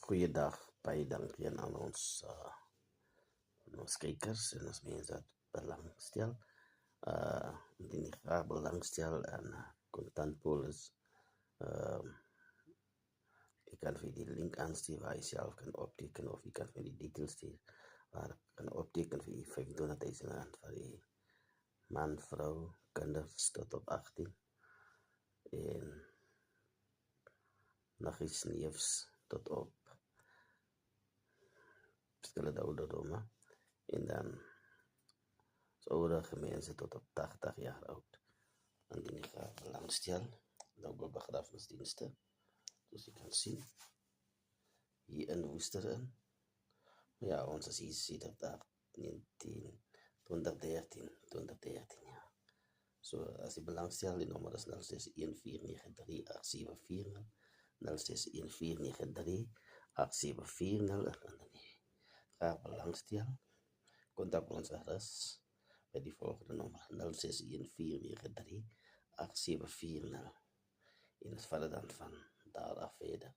Goeiedag, baie dankie aan ons kykers en ons mense wat belangstel. Indien jy graag belangstel aan kontantpolis, jy kan vir die link aanstuur waar jy self kan opteken, of jy kan vir die details stuur waar jy kan opteken vir die 25.000 rand vir die man, vrou, kinders tot op 18 en nog iets neefs tot op verskillende ouderdomme, en dan is ouderige mense tot op 80 jaar oud. Indien jy graag belangstel, nou begrafnisdienste, soos jy kan sien, hier in Woesteren. Ja, ons is hier sedert 2013, ja. So, as jy belangstel, die nommer is 0614938740, 0614938740, en dan jy graag belangstel, kontak ons gerus by die volgende nommer 0614938740, en ons vat het dan van daar af verder.